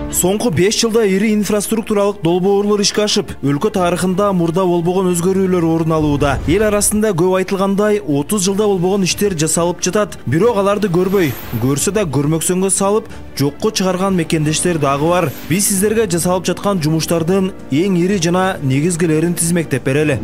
Соңку 5 жылда ири инфраструктуралык долбоорлор ишке ашып, өлкө тарыхында мурда болбогон өзгөрүүлөр орун алууда. Эл арасында көп айтылгандай 30 жылда болбогон иштер жасалып жатат. Бирок аларды көрбөй, көрсө да көрмөксөнгө салып, жокко чыгарган мекендештер дагы бар. Биз сиздерге жасалып жаткан жумуштардын эң ири жана негизгилерин тизмектеп берели.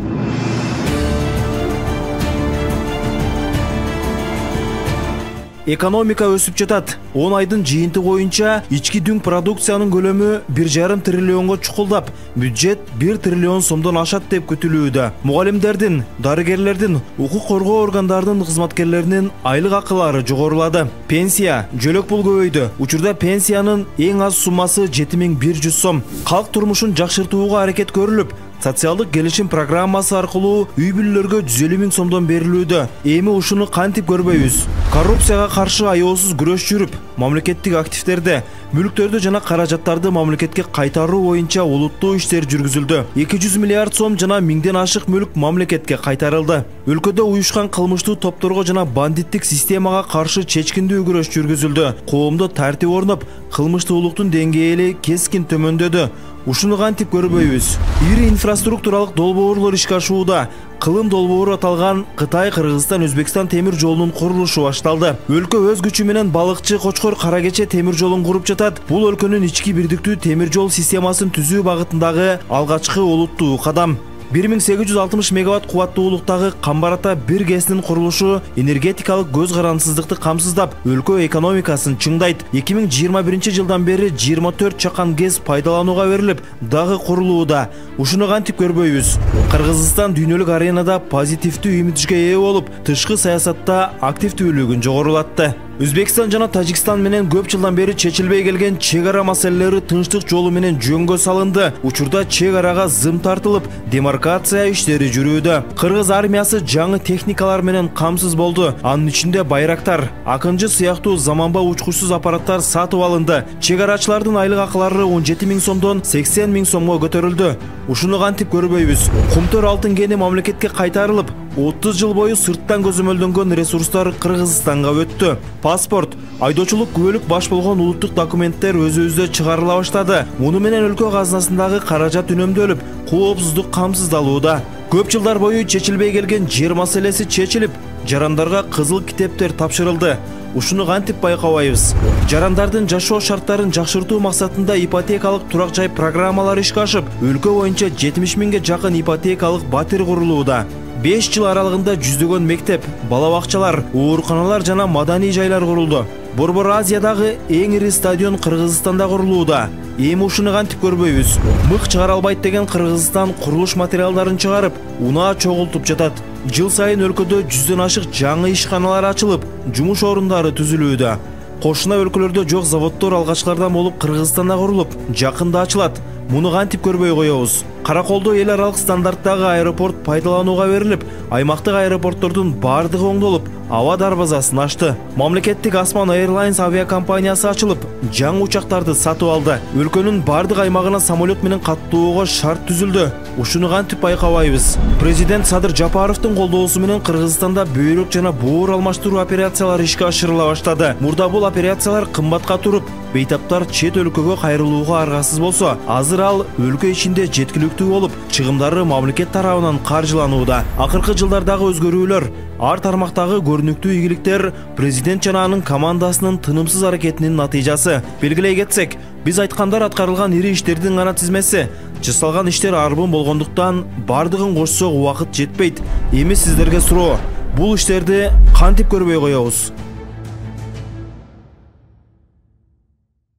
Экономика өсүп жатат. 10 айдын жыйынты боюнча ички дүң продукциянын көлөмү 1,5 триллионго чукулдап, бюджет 1 триллион сомдон ашат деп күтүлүүдө. Мугалимдердин, дарыгерлердин, укук коргоо органдарынын кызматкерлеринин айлык акылары жогорулады. Пенсия, жөлөк пул көбөйдү. Учурда пенсиянын эң аз суммасы 7100 сом. Калк турмушун жакшыртууга аракет көрүлүп, социалдык келишим программасы аркылуу үй бүлөлөргө 150 000 сомдон берилүүдө. Эми ушуну кантип көрбөйбүз? Коррупцияга каршы аеосуз күрөш жүрүп, мамлекеттик активдерди, мүлктөрдү жана каражаттарды мамлекетке кайтаруу боюнча олуттуу иштер жүргүзүлдү. 200 миллиард сом жана 1000ден ашык мүлк мамлекетке кайтарылды. Өлкөдө уюшкан кылмыштуу топторго жана бандиттик системага каршы чечкиндүү күрөш жүргүзүлдү. Коомдо тартип орноп, кылмыштуулуктун деңгээли кескин төмөндөдү. Ушуну кантип көрбөйбүз? Ири инфраструктуралык долбоорлор ишке ашууда. Кылым долбоору аталган Кытай, Кыргызстан, Өзбекстан темир жолунун курулушу башталды. Өлкө өз күчү менен балыкчы, Кочкор, Каракече темир жолун куруп жатат. Бул өлкөнүн ички бирдиктүү темир жол системасын түзүү багытындагы алгачкы олуттуу кадам. 1860 мегаватт кубаттуулуктагы Камбар-Ата 1 ГЭСинин курулушу энергетикалык көз карансыздыкты камсыздап, өлкө экономикасын чыңдайт. 2021 жылдан бери 24 чакан ГЭС пайдаланууга берилип, дагы курулууда. Ушуну кантип көрбөйбүз? Кыргызстан дүйнөлүк аренада позитивдүү имиджге ээ болуп, тышкы саясатта активдүүлүгүн жогорулатты. Өзбекстан жана Тажикстан менен көп жылдан бери чечилбей келген чек ара маселелери тынчтык жолу менен жөнгө салынды. Учурда чек арага зым тартылып, демаркация иштери жүрүүдө. Кыргыз армиясы жаңы техникалар менен камсыз болду. Анын ичинде Байрактар, Акынчы сыяктуу заманба учкучсуз аппараттар сатып алынды. Чек арачылардын айлык акылары 17 000 сомдон 80 000 сомго көтөрүлдү. Ушуну кантип көрбөйбүз? Кумтөр алтын кени мамлекетке кайтарылып, 30 жыл бою сырттан көзөмөлдөнгөн ресурстар Кыргызстанга өттү. Паспорт, айдоочулук күбөлүк баш болгон улуттук документтер өзүбүздө чыгарыла баштады. Муну менен өлкө казынасындагы каражат үнөмдөлүп, коопсуздук камсыздалууда. Көп жылдар бою чечилбей келген жер маселеси чечилип, жарандарга кызыл китептер тапшырылды. Ушуну кантип байкабайбыз? Жарандардын жашоо шарттарын жакшыртуу максатында ипотекалык турак жай программалары ишке ашып, өлкө боюнча 70 000ге жакын ипотекалык батир курулууда. 5 жыл аралыгында жүздөгөн мектеп, бала бакчалар, ооруканалар жана маданий жайлар курулду. Борбор Азиядагы эң ири стадион Кыргызстанда курулууда. Эми ушуну кантип көрбөйбүз? Мык чыгара албайт деген Кыргызстан курулуш материалдарын чыгарып, унаа чогултуп жатат. Жыл сайын өлкөдө 100дөн ашык жаңы ишканалар ачылып, жумуш орундары түзүлүүдө. Кошуна өлкөлөрдө жок заводдор алгачкылардан болуп Кыргызстанда курулуп, жакында ачылат. Муну кантип көрбөй коебуз? Караколдо эл аралык стандарттагы аэропорт пайдаланууга берилип, аймактык аэропорттордун бардыгы оңдолуп, аба дарбазасын ачты. Мамлекеттик Асман Airlines авиакомпаниясы ачылып, жаңы учактарды сатып алды. Өлкөнүн бардык аймагына самолет менен каттоого шарт түзүлдү. Ушуну кантип байкабайбыз? Президент Садыр Жапаровдун колдоосу менен Кыргызстанда бөйрөк жана боор алмаштыруу операциялары ишке ашырыла баштады. Мурда бул операциялар кымбатка туруп, бейтаптар чет өлкөгө кайрылууга аргасыз болсо, азыр ал өлкө ичинде жеткиликтүү болуп, чыгымдары мамлекет тарабынан каржыланууда. Акыркы жылдардагы өзгөрүүлөр, ар тармактагы көрүнүктүү ийгиликтер президент жана анын командасынын тынымсыз аракетинин натыйжасы. Белгилей кетсек, биз айткандар аткарылган ири иштердин гана тизмеси. Жасалган иштер арбын болгондуктан бардыгын кошсок убакыт жетпейт. Эми сиздерге суроо, бул иштерди кантип көрбөй коебуз?